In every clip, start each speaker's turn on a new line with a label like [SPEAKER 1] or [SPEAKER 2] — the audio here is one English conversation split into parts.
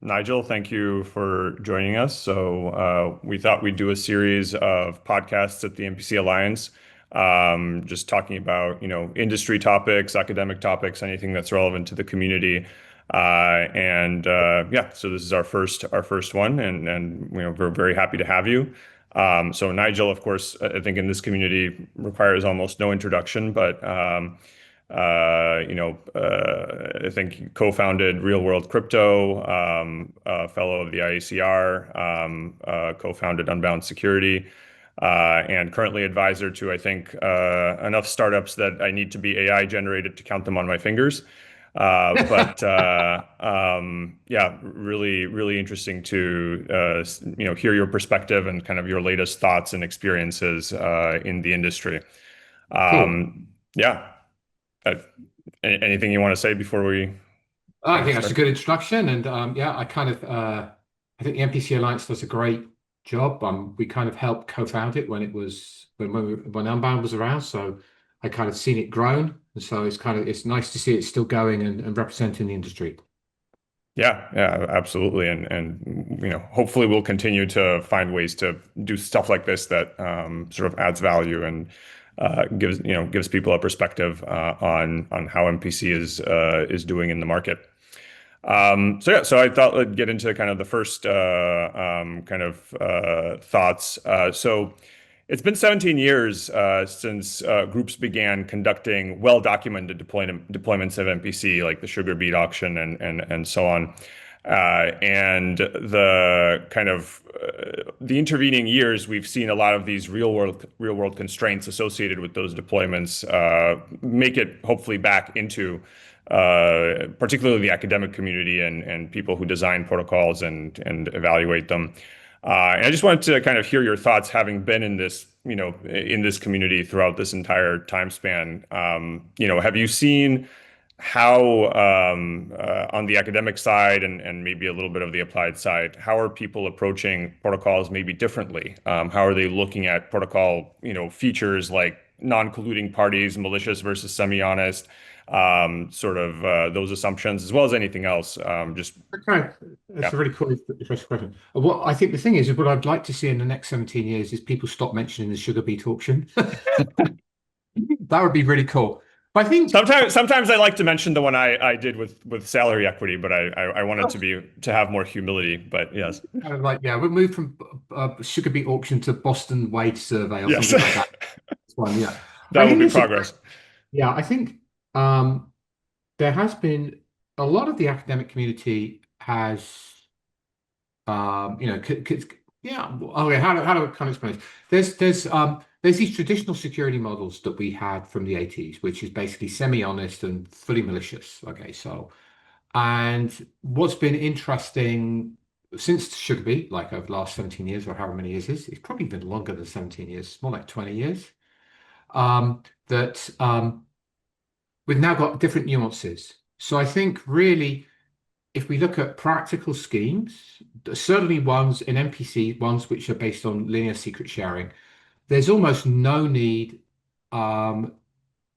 [SPEAKER 1] Nigel, thank you for joining us. We thought we'd do a series of podcasts at the MPC Alliance, just talking about, industry topics, academic topics, anything that's relevant to the community. Yeah, so this is our first one, and we're very happy to have you. So Nigel, of course, I think in this community requires almost no introduction, but I think he co-founded Real World Crypto, fellow of the IACR, co-founded Unbound Security, and currently advisor to, I think, enough startups that I need to be AI generated to count them on my fingers. Yeah, really, really interesting to hear your perspective and kind of your latest thoughts and experiences in the industry.
[SPEAKER 2] Cool.
[SPEAKER 1] Yeah. Uh, Anything you want to say before we
[SPEAKER 2] I think that's a
[SPEAKER 1] start?
[SPEAKER 2] good introduction, and yeah, I think the MPC Alliance does a great job. We kind of helped co-found it when it was when Unbound was around, so I kind of seen it grown, and so it's nice to see it still going and representing the industry.
[SPEAKER 1] Yeah, yeah, absolutely. Hopefully we'll continue to find ways to do stuff like this that sort of adds value and gives people a perspective on how MPC is doing in the market. So I thought I'd get into kind of the first thoughts. So it's been 17 years since groups began conducting well-documented deployments of MPC, like the sugar beet auction and so on. And the intervening years, we've seen a lot of these real world constraints associated with those deployments make it hopefully back into particularly the academic community and people who design protocols and evaluate them. And I just wanted to kind of hear your thoughts, having been in this community throughout this entire time span. Have you seen how, on the academic side and maybe a little bit of the applied side, how are people approaching protocols maybe differently? How are they looking at protocol, features like non-colluding parties, malicious versus semi-honest, those assumptions, as well as anything else?
[SPEAKER 2] Okay, that's
[SPEAKER 1] Yeah.
[SPEAKER 2] a really cool, interesting question. What I think the thing is what I'd like to see in the next 17 years is people stop mentioning the sugar beet auction. That would be really cool. But I think.
[SPEAKER 1] Sometimes I like to mention the one I did with salary equity, but I wanted to have more humility. But yes,
[SPEAKER 2] Kind of like, yeah, we'll move from sugar beet auction to Boston wage survey or
[SPEAKER 1] yes,
[SPEAKER 2] something like that. That's one, yeah.
[SPEAKER 1] that
[SPEAKER 2] I
[SPEAKER 1] would
[SPEAKER 2] think
[SPEAKER 1] be
[SPEAKER 2] there's a great,
[SPEAKER 1] progress.
[SPEAKER 2] yeah, I think um, there has been a lot of the academic community has, yeah, okay, how do I kind of explain this? There's these traditional security models that we had from the 80s, which is basically semi-honest and fully malicious. Okay, so. And what's been interesting since Sugarbeet, like over the last 17 years or however many years it's probably been longer than 17 years, it's more like 20 years, that we've now got different nuances. So I think really, if we look at practical schemes, certainly ones in MPC, ones which are based on linear secret sharing, there's almost no need um,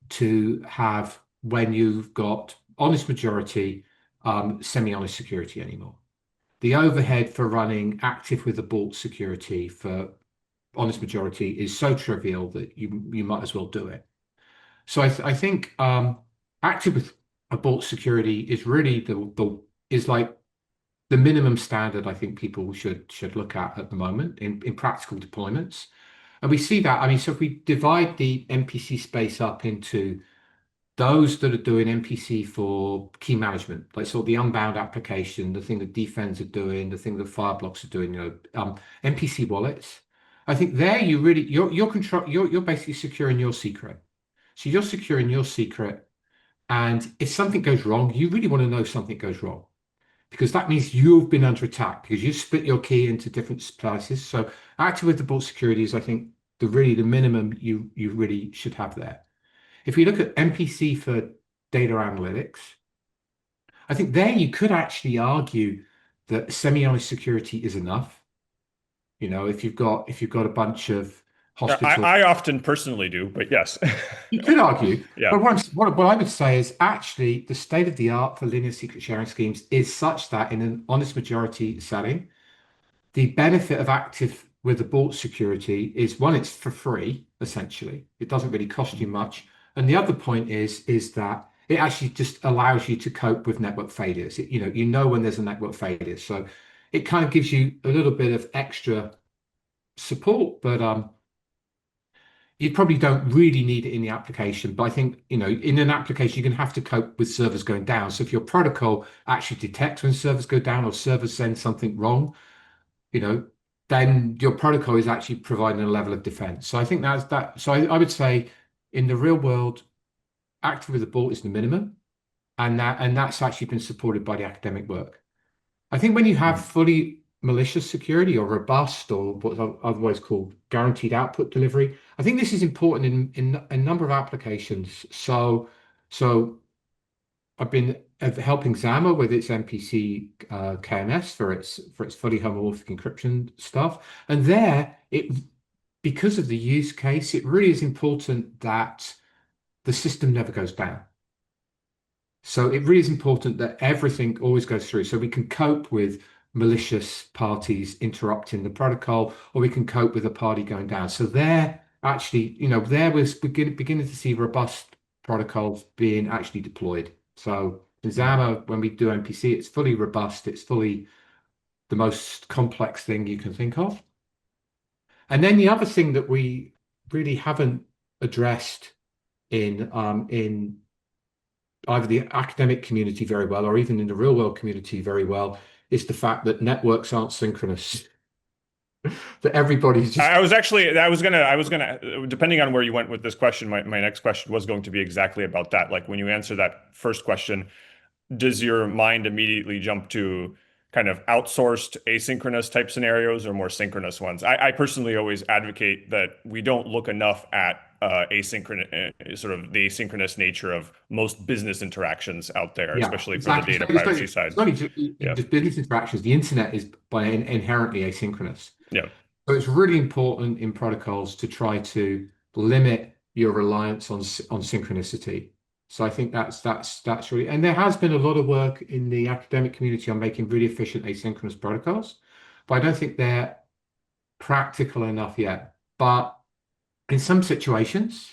[SPEAKER 2] to have when you've got honest majority, semi-honest security anymore. The overhead for running active with abort security for honest majority is so trivial that you might as well do it. So I think active with abort security is really the is like the minimum standard I think people should look at the moment in practical deployments. And we see that, I mean, so if we divide the MPC space up into those that are doing MPC for key management, like sort of the Unbound application, the thing that defense are doing, the thing that Fireblocks are doing, MPC wallets. I think there you're basically securing your secret. So you're securing your secret, and if something goes wrong, you really want to know something goes wrong because that means you've been under attack because you split your key into different places. So active with the vault security is, I think, the minimum you really should have there. If you look at MPC for data analytics, I think there you could actually argue that semi-honest security is enough. If you've got a bunch of hospital.
[SPEAKER 1] I often personally do, but yes.
[SPEAKER 2] You could argue,
[SPEAKER 1] Yeah.
[SPEAKER 2] but what I would say is actually the state of the art for linear secret sharing schemes is such that in an honest majority setting, the benefit of active with the bought security is one, it's for free, essentially. It doesn't really cost you much. And the other point is that it actually just allows you to cope with network failures. You know when there's a network failure. So it kind of gives you a little bit of extra support, but you probably don't really need it in the application. But I think, in an application, you're going to have to cope with servers going down. So if your protocol actually detects when servers go down or servers send something wrong, you know, then your protocol is actually providing a level of defense. So I think that's that. So I would say in the real world, active with the bought is the minimum, and that's actually been supported by the academic work. I think when you have fully malicious security or robust or what's otherwise called guaranteed output delivery, I think this is important in a number of applications. So I've been helping Zama with its MPC KMS for its fully homomorphic encryption stuff, and there it because of the use case, it really is important that the system never goes down. So it really is important that everything always goes through. So we can cope with malicious parties interrupting the protocol, or we can cope with a party going down. So there actually, there was beginning to see robust protocols being actually deployed. So in Zama, when we do MPC, it's fully robust. It's fully the most complex thing you can think of. And then the other thing that we really haven't addressed in either the academic community very well or even in the real world community very well is the fact that networks aren't synchronous. That everybody's just
[SPEAKER 1] I was gonna, depending on where you went with this question, my next question was going to be exactly about that. Like when you answer that first question, does your mind immediately jump to kind of outsourced asynchronous type scenarios or more synchronous ones? I personally always advocate that we don't look enough at asynchronous, sort of the asynchronous nature of most business interactions out there,
[SPEAKER 2] yeah,
[SPEAKER 1] especially for the
[SPEAKER 2] exactly.
[SPEAKER 1] data
[SPEAKER 2] It's
[SPEAKER 1] privacy side.
[SPEAKER 2] not just,
[SPEAKER 1] Yeah.
[SPEAKER 2] just business interactions. The internet is by inherently asynchronous.
[SPEAKER 1] Yeah.
[SPEAKER 2] So it's really important in protocols to try to limit your reliance on synchronicity. So I think that's really, and there has been a lot of work in the academic community on making really efficient asynchronous protocols, but I don't think they're practical enough yet. But in some situations,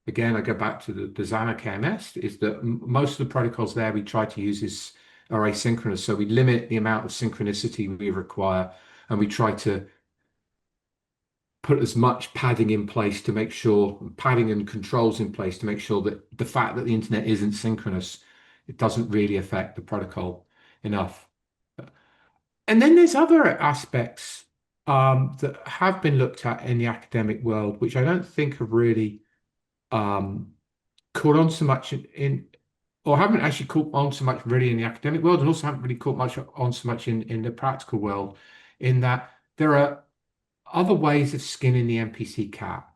[SPEAKER 2] again, I go back to the Zama KMS, is that most of the protocols there we try to use are asynchronous. So we limit the amount of synchronicity we require, and we try to put as much padding in place to make sure, padding and controls in place to make sure that the fact that the internet isn't synchronous, it doesn't really affect the protocol enough. And then there's other aspects that have been looked at in the academic world, which I don't think have really caught on so much or haven't actually caught on so much really in the academic world, and also haven't really caught much on so much in the practical world, in that there are other ways of skinning the MPC cat.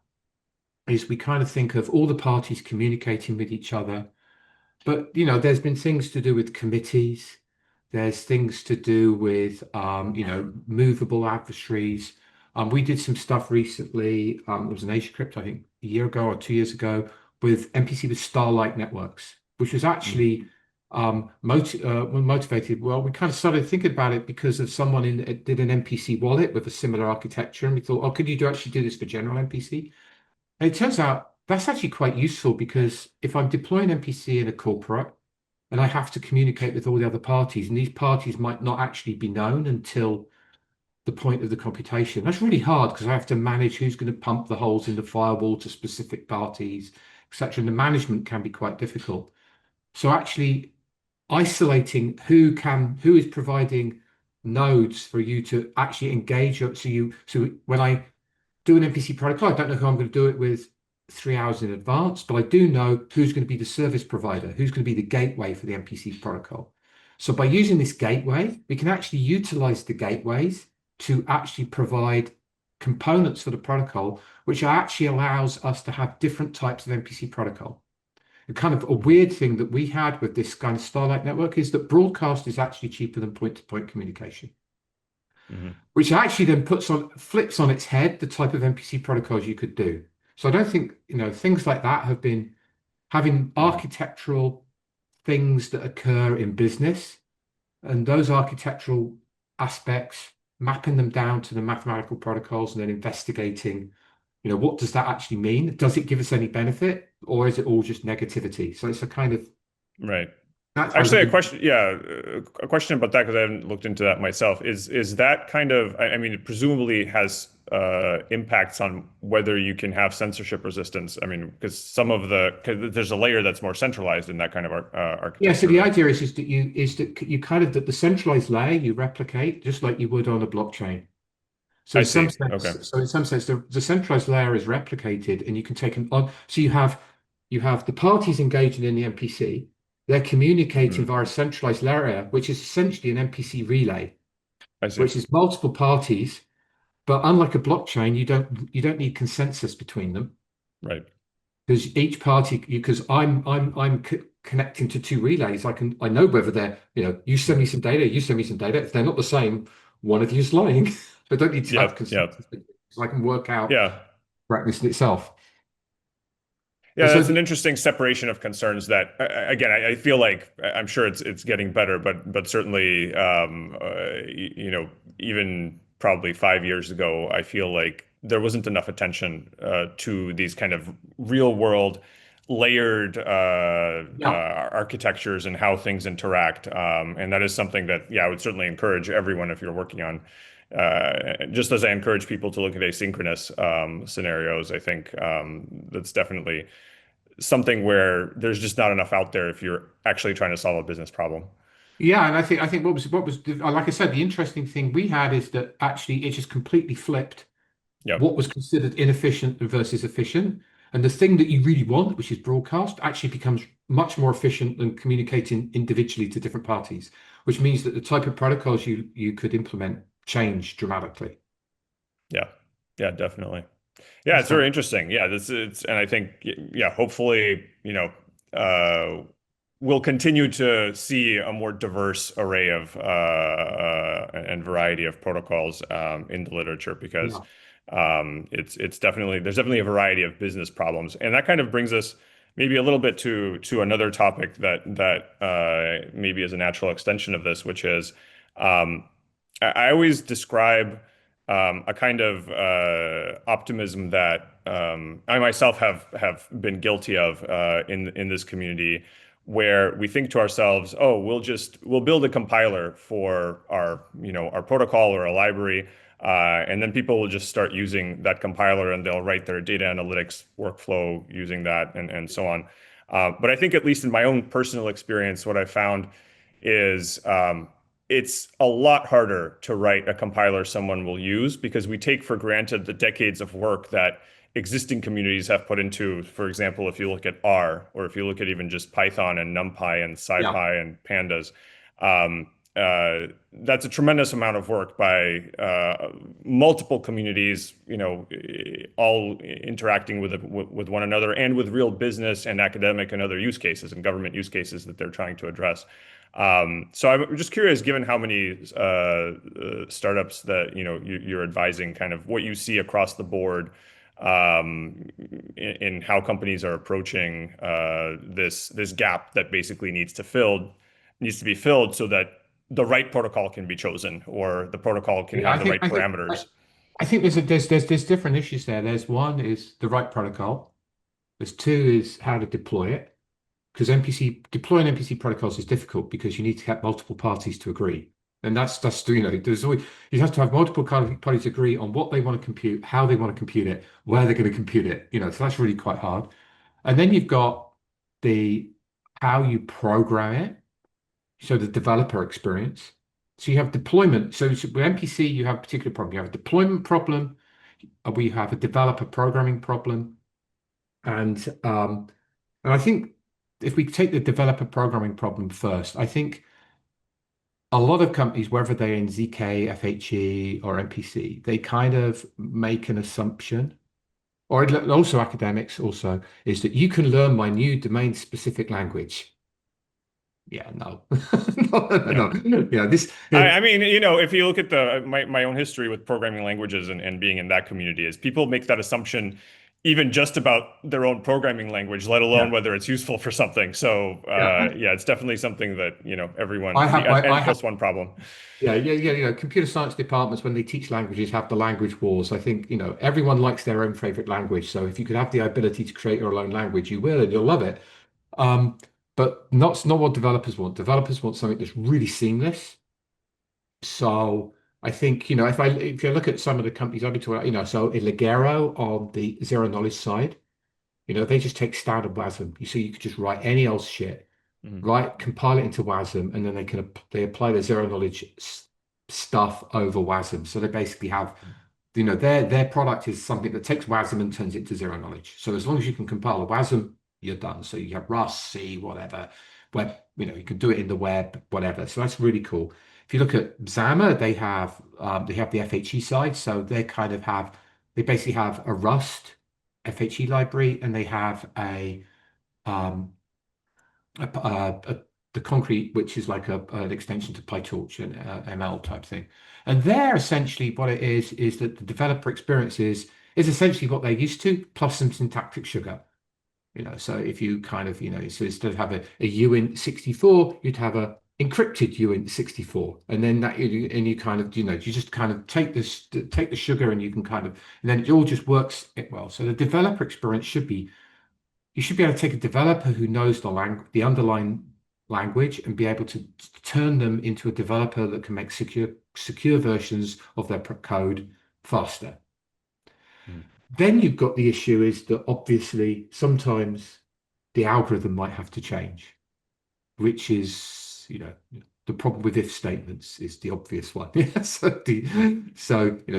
[SPEAKER 2] Is we kind of think of all the parties communicating with each other, but there's been things to do with committees. There's things to do with movable adversaries. We did some stuff recently. It was an Asia Crypt, I think, a year ago or 2 years ago, with MPC with Starlight networks, which was actually motivated. Well, we kind of started thinking about it because of someone did an MPC wallet with a similar architecture, and we thought, oh, could you actually do this for general MPC? And it turns out that's actually quite useful because if I'm deploying MPC in a corporate and I have to communicate with all the other parties, and these parties might not actually be known until the point of the computation. That's really hard because I have to manage who's going to pump the holes in the firewall to specific parties, etc. And the management can be quite difficult. So actually isolating who is providing nodes for you to actually engage. So when I do an MPC protocol, I don't know who I'm going to do it with 3 hours in advance, but I do know who's going to be the service provider, who's going to be the gateway for the MPC protocol. So by using this gateway, we can actually utilize the gateways to actually provide components for the protocol, which actually allows us to have different types of MPC protocol. A kind of a weird thing that we had with this kind of Starlight network is that broadcast is actually cheaper than point-to-point communication.
[SPEAKER 1] Hmm.
[SPEAKER 2] which actually then flips on its head the type of MPC protocols you could do. So I don't think, things like that have been having
[SPEAKER 1] Hmm.
[SPEAKER 2] architectural things that occur in business and those architectural aspects, mapping them down to the mathematical protocols and then investigating, what does that actually mean? Does it give us any benefit or is it all just negativity? So it's a kind of,
[SPEAKER 1] Right.
[SPEAKER 2] that's how
[SPEAKER 1] Actually, a
[SPEAKER 2] we,
[SPEAKER 1] question, yeah, a question about that because I haven't looked into that myself. Is that kind of, I mean, it presumably has impacts on whether you can have censorship resistance. I mean, because some of cause there's a layer that's more centralized in that kind of
[SPEAKER 2] yeah. So
[SPEAKER 1] architecture,
[SPEAKER 2] the
[SPEAKER 1] right?
[SPEAKER 2] idea is that you kind of, that the centralized layer you replicate just like you would on a blockchain. So
[SPEAKER 1] I
[SPEAKER 2] in some
[SPEAKER 1] see.
[SPEAKER 2] sense,
[SPEAKER 1] Okay.
[SPEAKER 2] the centralized layer is replicated, and you can take an on. So you have the parties engaging in the MPC. They're communicating
[SPEAKER 1] Hmm.
[SPEAKER 2] via a centralized layer, which is essentially an MPC relay,
[SPEAKER 1] I see.
[SPEAKER 2] which is multiple parties. But unlike a blockchain, you don't need consensus between them
[SPEAKER 1] Right.
[SPEAKER 2] because each party, because I'm connecting to two relays. I know whether they're, you send me
[SPEAKER 1] Hmm.
[SPEAKER 2] some data, you send me some data. If they're not the same, one of you is lying. I don't need to have
[SPEAKER 1] Yep.
[SPEAKER 2] consensus
[SPEAKER 1] Yep.
[SPEAKER 2] so I can work out
[SPEAKER 1] Yeah.
[SPEAKER 2] correctness in itself.
[SPEAKER 1] Yeah,
[SPEAKER 2] And so
[SPEAKER 1] that's an interesting separation of concerns that again, I feel like I'm sure it's getting better, but certainly even probably 5 years ago, I feel like there wasn't enough attention to these kind of real world layered
[SPEAKER 2] yeah,
[SPEAKER 1] architectures and how things interact. And that is something that, yeah, I would certainly encourage everyone if you're working on. Just as I encourage people to look at asynchronous scenarios, I think that's definitely something where there's just not enough out there if you're actually trying to solve a business problem.
[SPEAKER 2] yeah, and I think like I said, the interesting thing we had is that actually it just completely flipped
[SPEAKER 1] Yep.
[SPEAKER 2] what was considered inefficient versus efficient. And the thing that you really want, which is broadcast, actually becomes much more efficient than communicating individually to different parties, which means that the type of protocols you could implement change dramatically.
[SPEAKER 1] Yeah. Yeah, definitely. Yeah, it's very
[SPEAKER 2] So
[SPEAKER 1] interesting. Yeah, this it's and I think yeah, hopefully, we'll continue to see a more diverse array of and variety of protocols in the literature because
[SPEAKER 2] yeah,
[SPEAKER 1] it's definitely there's definitely a variety of business problems. And that kind of brings us maybe a little bit to another topic that maybe is a natural extension of this, which is um, I always describe a kind of optimism that I myself have been guilty of in this community, where we think to ourselves, "Oh, we'll build a compiler for our protocol or a library, and then people will just start using that compiler and they'll write their data analytics workflow using that and so on." But I think at least in my own personal experience, what I found is it's a lot harder to write a compiler someone will use because we take for granted the decades of work that existing communities have put into, for example, if you look at R, or if you look at even just Python and NumPy and
[SPEAKER 2] yeah,
[SPEAKER 1] SciPy and Pandas, um, that's a tremendous amount of work by multiple communities, all interacting with one another and with real business and academic and other use cases and government use cases that they're trying to address. So I'm just curious, given how many startups that you're advising, kind of what you see across the board in how companies are approaching this gap that basically needs to be filled so that the right protocol can be chosen or the protocol can
[SPEAKER 2] yeah.
[SPEAKER 1] have
[SPEAKER 2] I
[SPEAKER 1] the
[SPEAKER 2] think
[SPEAKER 1] right
[SPEAKER 2] I think
[SPEAKER 1] parameters.
[SPEAKER 2] I think there's different issues there. There's one is the right protocol. There's two is how to deploy it. Because deploying MPC protocols is difficult because you need to get multiple parties to agree. And that's there's always you have to have multiple parties agree on what they want to compute, how they want to compute it, where they're going to compute it. So that's really quite hard. And then you've got the how you program it, so the developer experience. So you have deployment. So with MPC, you have a particular problem. You have a deployment problem, and we have a developer programming problem. And I think if we take the developer programming problem first, I think a lot of companies, whether they're in ZK, FHE, or MPC, they kind of make an assumption, or also academics also, is that you can learn my new domain-specific language. Yeah, no, no,
[SPEAKER 1] Yeah.
[SPEAKER 2] no, no. Yeah, this.
[SPEAKER 1] I mean, if you look at my own history with programming languages and being in that community, is people make that assumption even just about their own programming language, let alone
[SPEAKER 2] Yeah,
[SPEAKER 1] whether it's useful for something. So,
[SPEAKER 2] yeah.
[SPEAKER 1] yeah, it's definitely something that,
[SPEAKER 2] I
[SPEAKER 1] everyone, the
[SPEAKER 2] have my,
[SPEAKER 1] N
[SPEAKER 2] I have,
[SPEAKER 1] plus one problem.
[SPEAKER 2] yeah, yeah, yeah. Computer science departments when they teach languages have the language wars. I think everyone likes their own favorite language. So if you could have the ability to create your own language, you will, and you'll love it. Um, but not what developers want. Developers want something that's really seamless. So I think, if you look at some of the companies I've been talking about, so Ligero on the zero knowledge side, they just take standard WASM. You see, you could just write any old shit,
[SPEAKER 1] Mhm.
[SPEAKER 2] right? Compile it into WASM, and then they apply their zero knowledge stuff over WASM. So they basically have, their product is something that takes WASM and turns it to zero knowledge. So as long as you can compile a WASM, you're done. So you have Rust, C, whatever, web, you can do it in the web, whatever. So that's really cool. If you look at Zama, they have the FHE side. So they basically have a Rust FHE library, and they have um, the concrete, which is like an extension to PyTorch and ML type thing. And there, essentially, what it is that the developer experience is essentially what they're used to, plus some syntactic sugar. So if you so instead of having a uint 64, you'd have a encrypted uint 64, and then you kind of, you just kind of take the sugar, and you can and then it all just works well. So the developer experience you should be able to take a developer who knows the underlying language and be able to turn them into a developer that can make secure versions of their code faster.
[SPEAKER 1] Mhm.
[SPEAKER 2] Then you've got the issue is that obviously sometimes the algorithm might have to change, which is, the problem with if statements is the obvious one. Yeah, do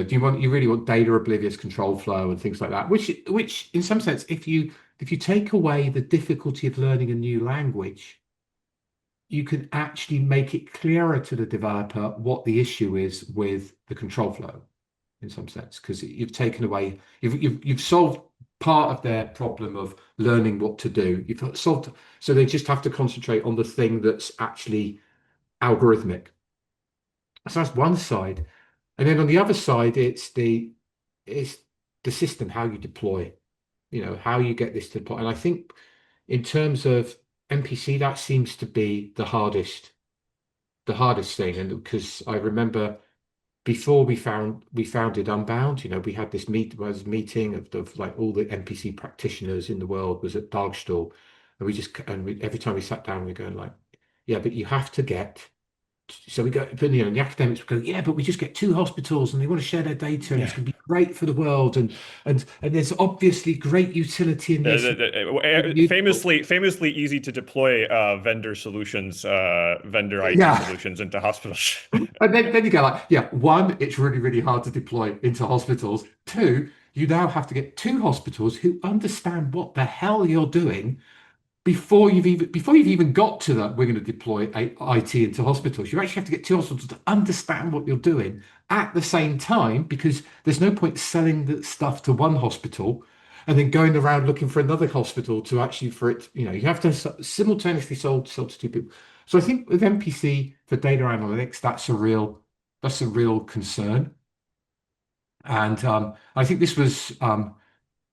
[SPEAKER 2] you really want data oblivious control flow and things like that? Which in some sense, if you take away the difficulty of learning a new language, you can actually make it clearer to the developer what the issue is with the control flow in some sense, because you've taken away, you've solved part of their problem of learning what to do. You've solved, so they just have to concentrate on the thing that's actually algorithmic. So that's one side. And then on the other side, it's the system, how you deploy, how you get this to deploy. And I think in terms of MPC, that seems to be the hardest thing. And because I remember before we founded Unbound, we had this meeting of like all the MPC practitioners in the world was at Dargstall, and every time we sat down, we are going like, yeah, but you have to get. So we go, but the academics would go, yeah, but we just get two hospitals and they want to share their data and it's
[SPEAKER 1] Yeah.
[SPEAKER 2] going to be great for the world and there's obviously great utility in this.
[SPEAKER 1] Famously easy to deploy vendor solutions, vendor IT
[SPEAKER 2] Yeah,
[SPEAKER 1] solutions into hospitals.
[SPEAKER 2] and then you go like, yeah, one, it's really, really hard to deploy into hospitals. Two, you now have to get two hospitals who understand what the hell you're doing before you've even got to that. We're going to deploy IT into hospitals. You actually have to get two hospitals to understand what you're doing at the same time, because there's no point selling the stuff to one hospital and then going around looking for another hospital to actually for it. You have to simultaneously sell to two people. So I think with MPC for data analytics, that's a real concern. And I think this was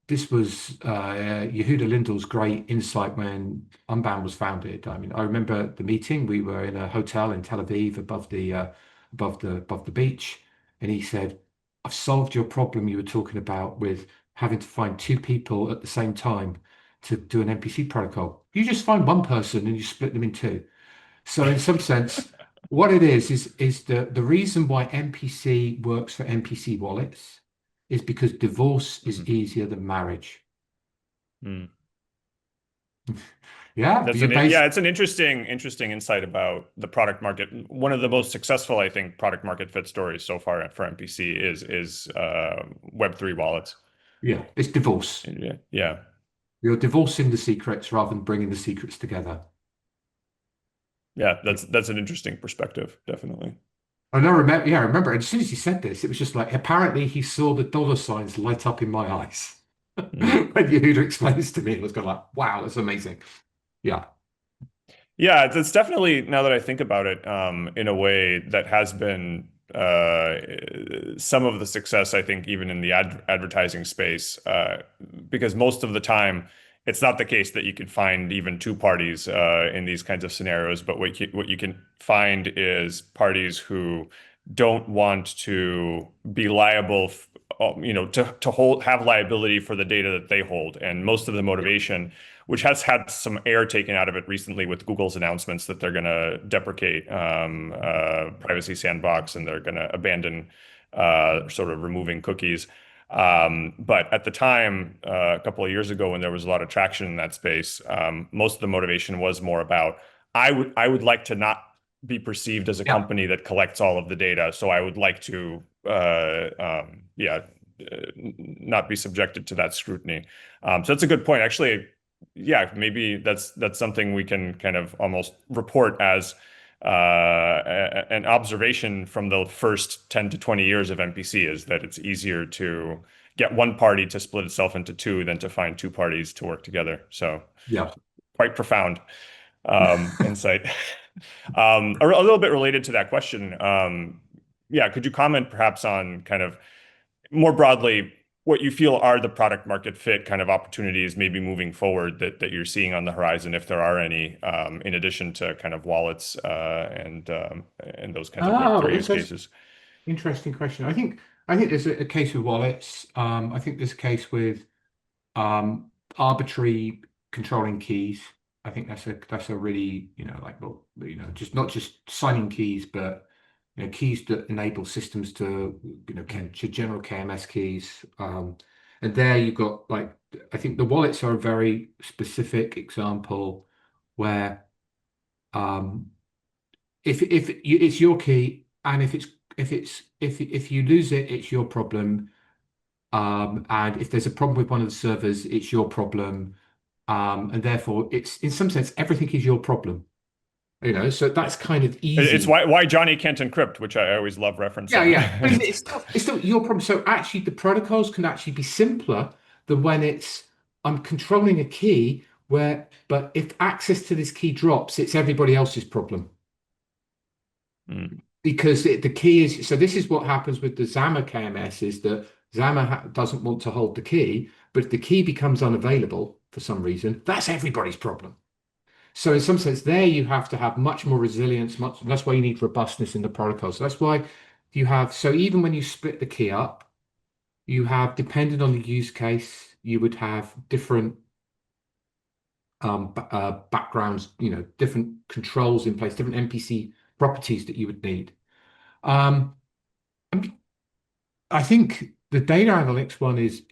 [SPEAKER 2] Yehuda Lindahl's great insight when Unbound was founded. I mean, I remember the meeting. We were in a hotel in Tel Aviv above the beach, and he said, "I've solved your problem you were talking about with having to find two people at the same time to do an MPC protocol. You just find one person and you split them in two." So in some sense, what it is the reason why MPC works for MPC wallets is because divorce is
[SPEAKER 1] Mhm.
[SPEAKER 2] easier than marriage.
[SPEAKER 1] Mm.
[SPEAKER 2] Yeah,
[SPEAKER 1] That's
[SPEAKER 2] you're
[SPEAKER 1] an
[SPEAKER 2] based.
[SPEAKER 1] yeah, it's an interesting insight about the product market. One of the most successful, I think, product market fit stories so far for MPC is Web3 wallets.
[SPEAKER 2] Yeah, it's divorce.
[SPEAKER 1] Yeah, yeah,
[SPEAKER 2] You're divorcing the secrets rather than bringing the secrets together.
[SPEAKER 1] yeah. That's an interesting perspective, definitely.
[SPEAKER 2] And I remember, yeah, I remember. And as soon as he said this, it was just like apparently he saw the dollar signs light up in my eyes
[SPEAKER 1] Mm.
[SPEAKER 2] when Yehuda explains to me. It was kind of like, wow, that's amazing. Yeah,
[SPEAKER 1] Yeah, it's definitely, now that I think about it, in a way that has been some of the success, I think, even in the advertising space, because most of the time it's not the case that you can find even two parties in these kinds of scenarios, but what you can find is parties who don't want to be liable, to have liability for the data that they hold, and most of the
[SPEAKER 2] Yeah.
[SPEAKER 1] motivation, which has had some air taken out of it recently with Google's announcements that they're going to deprecate privacy sandbox and they're going to abandon sort of removing cookies. But at the time, a couple of years ago, when there was a lot of traction in that space, most of the motivation was more about I would like to not be perceived as a
[SPEAKER 2] Yeah.
[SPEAKER 1] company that collects all of the data, so I would like to, yeah, not be subjected to that scrutiny. So that's a good point. Actually, yeah, maybe that's something we can kind of almost report as an observation from the first 10 to 20 years of MPC, is that it's easier to get one party to split itself into two than to find two parties to work together. So
[SPEAKER 2] Yeah.
[SPEAKER 1] quite profound insight. A little bit related to that question, yeah, could you comment perhaps on kind of more broadly what you feel are the product market fit kind of opportunities maybe moving forward that you're seeing on the horizon, if there are any, in addition to kind of wallets and those kinds of
[SPEAKER 2] Oh,
[SPEAKER 1] Web3 use
[SPEAKER 2] that's
[SPEAKER 1] cases?
[SPEAKER 2] interesting question. I think there's a case with wallets. I think there's a case with um, arbitrary controlling keys. I think that's a really, like, well, just not just signing keys, but keys that enable systems to, general KMS keys. And there you've got, like, I think the wallets are a very specific example where um, it's your key, and if you lose it, it's your problem. And if there's a problem with one of the servers, it's your problem. And therefore, it's in some sense everything is your problem. So that's kind of
[SPEAKER 1] It's
[SPEAKER 2] easy.
[SPEAKER 1] why Johnny can't encrypt, which I always love
[SPEAKER 2] Yeah,
[SPEAKER 1] referencing.
[SPEAKER 2] yeah. But it's still your problem. So actually, the protocols can actually be simpler than when it's I'm controlling a key but if access to this key drops, it's everybody else's problem.
[SPEAKER 1] Mm.
[SPEAKER 2] Because the key is, so this is what happens with the Zama KMS, is that Zama doesn't want to hold the key, but if the key becomes unavailable for some reason, that's everybody's problem. So in some sense, there you have to have much more resilience. That's why you need robustness in the protocol. So that's why so even when you split the key up, you have, depending on the use case, you would have different backgrounds, different controls in place, different MPC properties that you would need. Um, I think the data analytics one is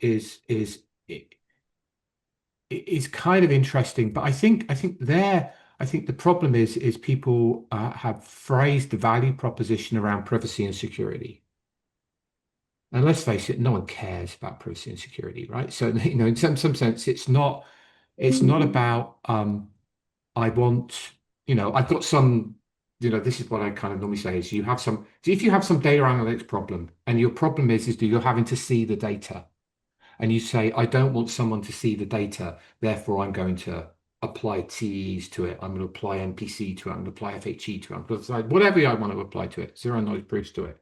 [SPEAKER 2] kind of interesting, but I think the problem is people have phrased the value proposition around privacy and security. And let's face it, no one cares about privacy and security, right? So in some sense, it's not about I want, I've got some, this is what I kind of normally say is if you have some data analytics problem, and your problem is that you're having to see the data, and you say, I don't want someone to see the data, therefore I'm going to apply TEs to it, I'm going to apply MPC to it, I'm going to apply FHE to it, I'm going to decide whatever I want to apply to it, zero knowledge proofs to it.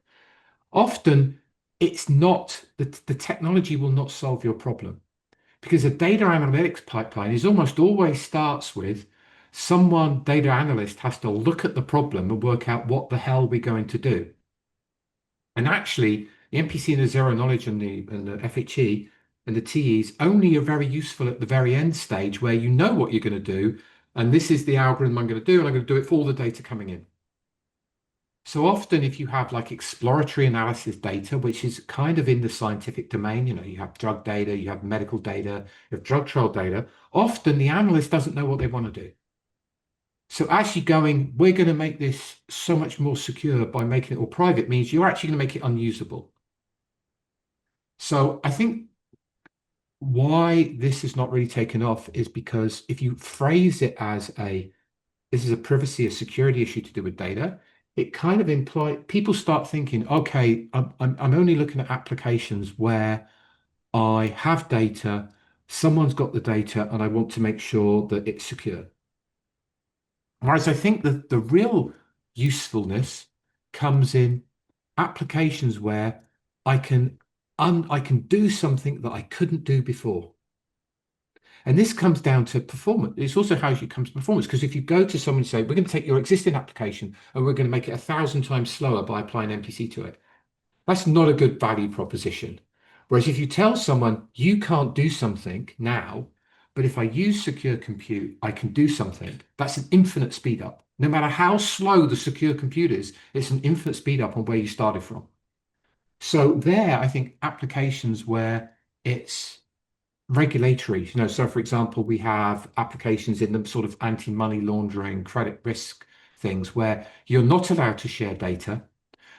[SPEAKER 2] Often it's not, the technology will not solve your problem, because a data analytics pipeline is almost always starts with someone, data analyst, has to look at the problem and work out what the hell we're going to do. And actually, the MPC and the zero knowledge and the FHE and the TEs only are very useful at the very end stage, where you know what you're going to do, and this is the algorithm I'm going to do, and I'm going to do it for all the data coming in. So often, if you have like exploratory analysis data, which is kind of in the scientific domain, you have drug data, you have medical data, you have drug trial data, often the analyst doesn't know what they want to do. So actually we're going to make this so much more secure by making it all private, means you're actually going to make it unusable. So I think why this is not really taken off is because if you phrase it as this is a privacy, a security issue to do with data, it kind of implies people start thinking, okay, I'm only looking at applications where I have data, someone's got the data, and I want to make sure that it's secure. Whereas I think that the real usefulness comes in applications where I can I can do something that I couldn't do before. And this comes down to performance. It's also how it comes to performance. Because if you go to someone and say, we're going to take your existing application and we're going to make it 1,000 times slower by applying MPC to it, that's not a good value proposition. Whereas if you tell someone you can't do something now, but if I use secure compute, I can do something, that's an infinite speed up. No matter how slow the secure compute is, it's an infinite speed up on where you started from. So there, I think applications where it's regulatory, so for example, we have applications in the sort of anti-money laundering, credit risk things where you're not allowed to share data,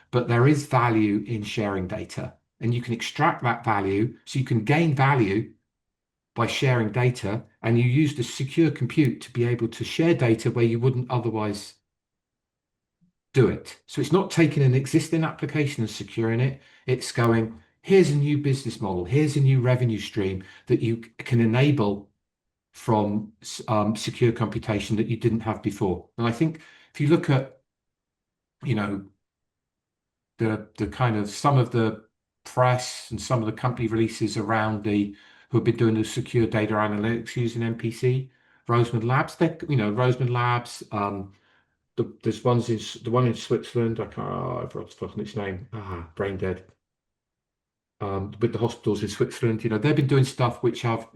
[SPEAKER 2] but there is value in sharing data. And you can extract that value. So you can gain value by sharing data, and you use the secure compute to be able to share data where you wouldn't otherwise do it. So it's not taking an existing application and securing it. It's going, here's a new business model, here's a new revenue stream that you can enable from secure computation that you didn't have before. And I think if you look at, you know, the kind of some of the press and some of the company releases around the who have been doing the secure data analytics using MPC, Roseman Labs, Roseman Labs, there's the one in Switzerland. I can't. Oh, I've forgotten its name. Brain dead. With the hospitals in Switzerland, they've been doing stuff which have.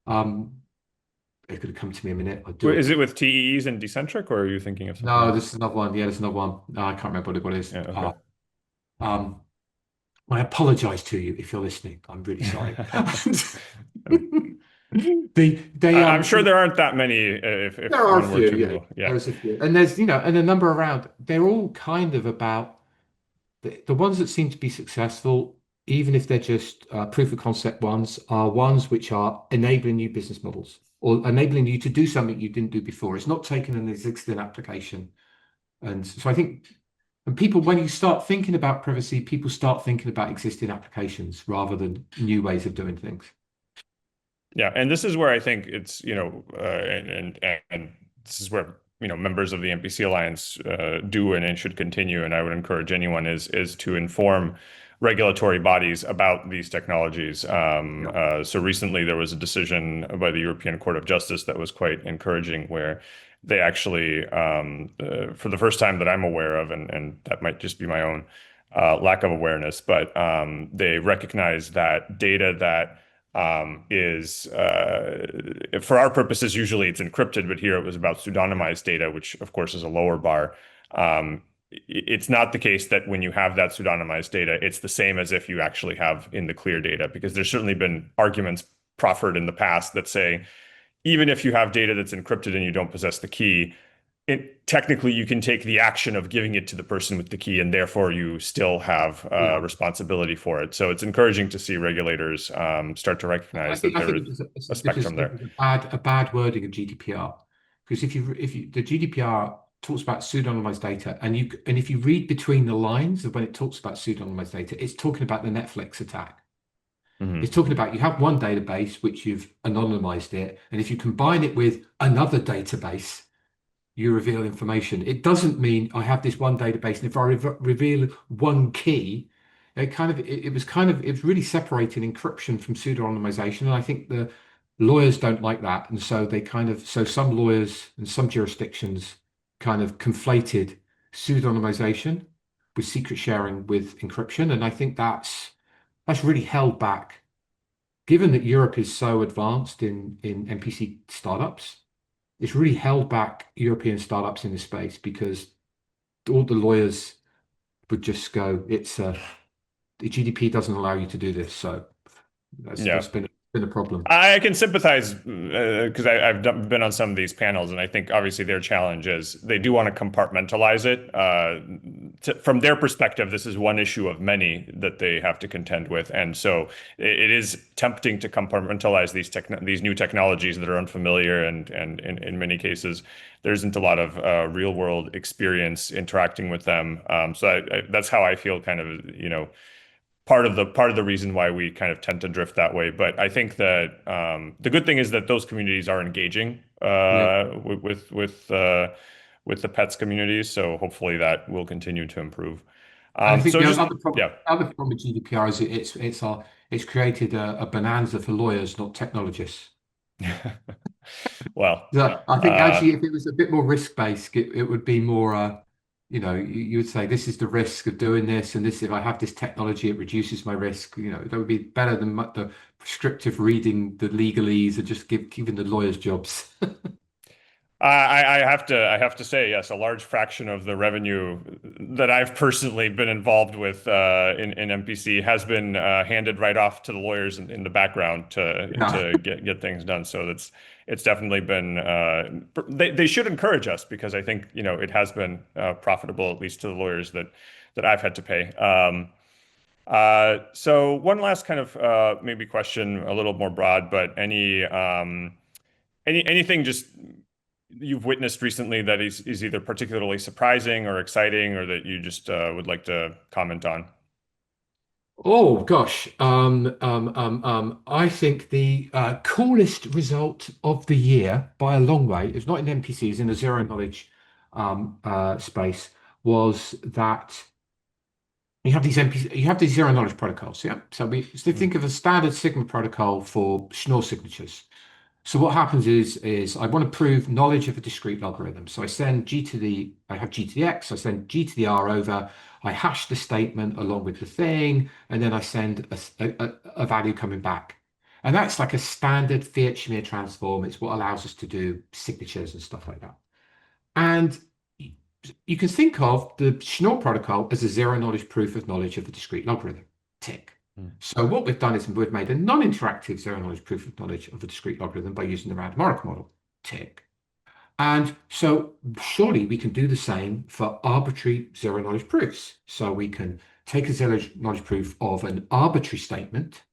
[SPEAKER 2] It could have come to me a minute. I do
[SPEAKER 1] Is
[SPEAKER 2] it.
[SPEAKER 1] it with TEEs and decentric, or are you thinking of something
[SPEAKER 2] No,
[SPEAKER 1] else?
[SPEAKER 2] this is another one. Yeah, there's another one. No, I can't remember what it is.
[SPEAKER 1] Yeah, okay.
[SPEAKER 2] Um, I apologize to you if you're listening. I'm really sorry.
[SPEAKER 1] I'm sure there aren't that many
[SPEAKER 2] There
[SPEAKER 1] if
[SPEAKER 2] are a
[SPEAKER 1] one were
[SPEAKER 2] few, yeah.
[SPEAKER 1] to, yeah.
[SPEAKER 2] There's a few, and there's and a number around. They're all kind of about the ones that seem to be successful, even if they're just proof of concept ones, are ones which are enabling new business models or enabling you to do something you didn't do before. It's not taking an existing application, and so I think. And people, when you start thinking about privacy, people start thinking about existing applications rather than new ways of doing things.
[SPEAKER 1] Yeah, and this is where I think it's, and this is where, members of the MPC Alliance do and should continue, and I would encourage anyone is to inform regulatory bodies about these technologies.
[SPEAKER 2] Yeah.
[SPEAKER 1] So recently there was a decision by the European Court of Justice that was quite encouraging, where they actually, for the first time that I'm aware of, and that might just be my own lack of awareness, but they recognize that data that is for our purposes, usually it's encrypted, but here it was about pseudonymized data, which of course is a lower bar. It's not the case that when you have that pseudonymized data, it's the same as if you actually have in the clear data, because there's certainly been arguments proffered in the past that say, even if you have data that's encrypted and you don't possess the key, technically you can take the action of giving it to the person with the key, and therefore you still have
[SPEAKER 2] Yeah.
[SPEAKER 1] responsibility for it. So it's encouraging to see regulators start to
[SPEAKER 2] I
[SPEAKER 1] recognize
[SPEAKER 2] think
[SPEAKER 1] that
[SPEAKER 2] I
[SPEAKER 1] there
[SPEAKER 2] think
[SPEAKER 1] is a spectrum
[SPEAKER 2] it
[SPEAKER 1] there.
[SPEAKER 2] was a bad wording of GDPR, because if you the GDPR talks about pseudonymized data, and if you read between the lines of when it talks about pseudonymized data, it's talking about the Netflix attack. It's
[SPEAKER 1] Hmm.
[SPEAKER 2] talking about you have one database which you've anonymized it, and if you combine it with another database, you reveal information. It doesn't mean I have this one database, and if I reveal one key, it was really separating encryption from pseudonymization. And I think the lawyers don't like that. And so so some lawyers and some jurisdictions kind of conflated pseudonymization with secret sharing with encryption. And I think that's really held back, given that Europe is so advanced in MPC startups. It's really held back European startups in this space because all the lawyers would just go, the GDP doesn't allow you to do this. So
[SPEAKER 1] Yeah.
[SPEAKER 2] that's been a problem.
[SPEAKER 1] I can sympathize because been on some of these panels, and I think obviously their challenge is they do want to compartmentalize it. From their perspective, this is one issue of many that they have to contend with, and so it is tempting to compartmentalize these new technologies that are unfamiliar, and in many cases there isn't a lot of real world experience interacting with them. So that's how I feel, kind of, part of the reason why we kind of tend to drift that way. But I think that the good thing is that those communities are engaging
[SPEAKER 2] Yeah.
[SPEAKER 1] with the pets community. So hopefully that will continue to improve.
[SPEAKER 2] And I think
[SPEAKER 1] So
[SPEAKER 2] the
[SPEAKER 1] just
[SPEAKER 2] other
[SPEAKER 1] yeah.
[SPEAKER 2] problem with GDPR is it's created a bonanza for lawyers, not technologists.
[SPEAKER 1] Well,
[SPEAKER 2] Yeah, I think
[SPEAKER 1] uh,
[SPEAKER 2] actually, if it was a bit more risk-based, it would be more, you would say this is the risk of doing this, and this if I have this technology, it reduces my risk. That would be better than the prescriptive reading, the legalese, and just giving the lawyers jobs.
[SPEAKER 1] I have to say, yes, a large fraction of the revenue that I've personally been involved with in MPC has been handed right off to the lawyers in the background
[SPEAKER 2] Yeah,
[SPEAKER 1] to get things done. So it's definitely been they should encourage us because I think it has been profitable at least to the lawyers that I've had to pay. So one last kind of maybe question, a little more broad, but anything just you've witnessed recently that is either particularly surprising or exciting, or that you just would like to comment on?
[SPEAKER 2] oh gosh, I think the coolest result of the year by a long way, it's not in NPCs, in the zero knowledge space, was that you have these zero knowledge protocols, yeah. So
[SPEAKER 1] Mm,
[SPEAKER 2] think of a standard Sigma protocol for Schnorr signatures. So what happens is I want to prove knowledge of a discrete logarithm. So I have G to the X, I send G to the R over, I hash the statement along with the thing, and then I send a value coming back. And that's like a standard Fiat-Shamir transform. It's what allows us to do signatures and stuff like that. And you can think of the Schnorr protocol as a zero knowledge proof of knowledge of a discrete logarithm. Tick.
[SPEAKER 1] mm,
[SPEAKER 2] So what we've done is we've made a non-interactive zero knowledge proof of knowledge of a discrete logarithm by using the random oracle model. Tick. And so surely we can do the same for arbitrary zero knowledge proofs. So we can take a zero knowledge proof of an arbitrary statement,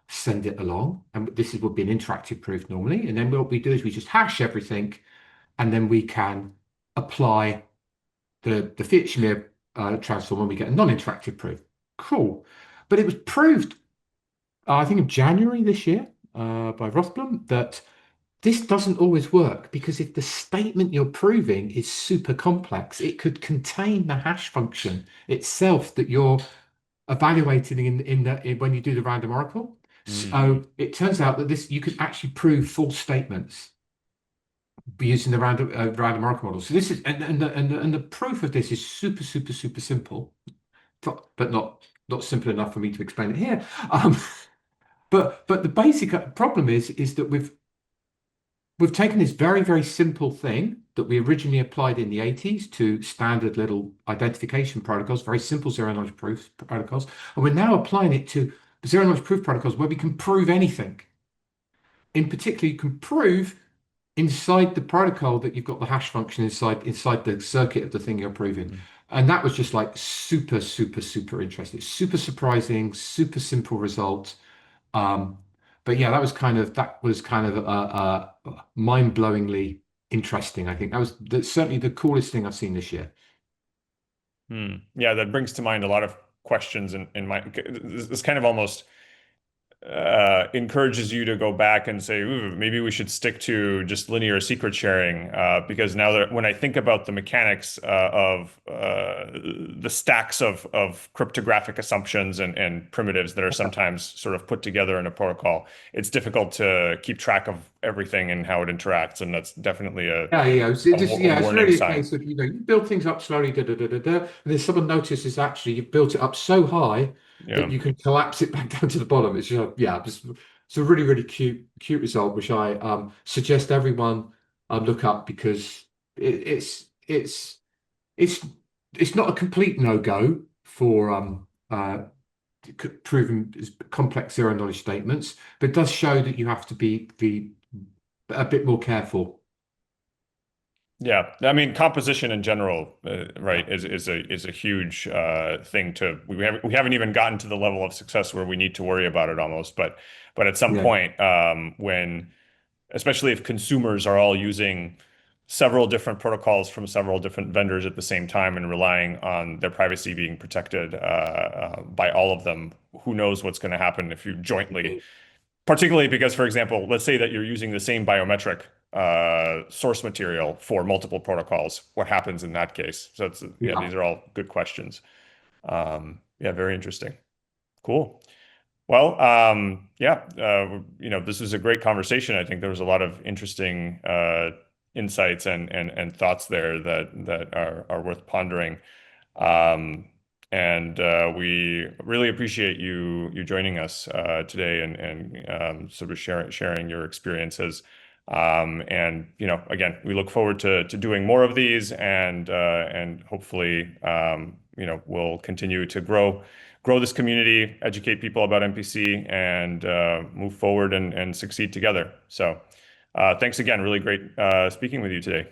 [SPEAKER 2] send it along, and would be an interactive proof normally. And then what we do is we just hash everything, and then we can apply the Fiat-Shamir transform when we get a non-interactive proof. Cool. But it was proved, I think in January this year, by Rothblum, that this doesn't always work because if the statement you're proving is super complex, it could contain the hash function itself that you're evaluating when you do the random oracle.
[SPEAKER 1] mm,
[SPEAKER 2] So it turns out that this you can actually prove full statements using the random oracle model. So this is and the proof of this is super simple, but not simple enough for me to explain it here. Um, but the basic problem is that we've taken this very simple thing that we originally applied in the 80s to standard little identification protocols, very simple zero knowledge proof protocols, and we're now applying it to zero knowledge proof protocols where we can prove anything. In particular, you can prove inside the protocol that you've got the hash function inside the circuit of the thing you're proving.
[SPEAKER 1] mm.
[SPEAKER 2] And that was just like super interesting, super surprising, super simple result. Um, but yeah, that was kind of mind-blowingly interesting. I think that's certainly the coolest thing I've seen this year.
[SPEAKER 1] Hmm. Yeah, that brings to mind a lot of questions in my this kind of almost encourages you to go back and say, ooh, maybe we should stick to just linear secret sharing. Because now that when I think about the mechanics of the stacks of cryptographic assumptions and primitives that are sometimes sort of put together in a protocol, it's difficult to keep track of everything and how it interacts. And that's definitely
[SPEAKER 2] Yeah. So
[SPEAKER 1] a
[SPEAKER 2] it's
[SPEAKER 1] warning
[SPEAKER 2] really a
[SPEAKER 1] sign.
[SPEAKER 2] case of, you build things up slowly, and then someone notices actually you've built it up so high that
[SPEAKER 1] Yeah.
[SPEAKER 2] you can collapse it back down to the bottom. It's a really cute result, which I suggest everyone look up because it's it's it's not a complete no-go for proving complex zero knowledge statements, but it does show that you have to be a bit more careful.
[SPEAKER 1] Yeah, I mean, composition in general,
[SPEAKER 2] Yeah.
[SPEAKER 1] right, is a huge thing to we haven't even gotten to the level of success where we need to worry about it almost, but at some
[SPEAKER 2] Yeah.
[SPEAKER 1] point, when especially if consumers are all using several different protocols from several different vendors at the same time and relying on their privacy being protected by all of them, who knows what's going to happen if you jointly, particularly because, for example, let's say that you're using the same biometric source material for multiple protocols, what happens in that case? So yeah,
[SPEAKER 2] Yeah.
[SPEAKER 1] these are all good questions. Yeah, very interesting. Cool. Well, yeah, this was a great conversation. I think there was a lot of interesting insights and thoughts there that are worth pondering. Um, and we really appreciate you joining us today and sort of sharing your experiences. And again, we look forward to doing more of these, and hopefully, we'll continue to grow this community, educate people about MPC, and move forward and succeed together. So, thanks again. Really great speaking with you today.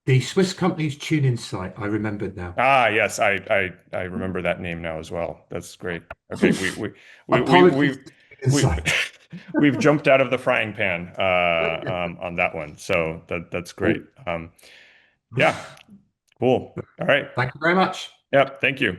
[SPEAKER 2] The Swiss company's Tune Insight. I remembered now.
[SPEAKER 1] Ah, yes, I remember that name now as well. That's great. Okay,
[SPEAKER 2] Apologies,
[SPEAKER 1] we we
[SPEAKER 2] Insight.
[SPEAKER 1] we've jumped out of the frying pan on that one. So that's great. Yeah, cool. All right.
[SPEAKER 2] Thank you very much.
[SPEAKER 1] Yep. Thank you.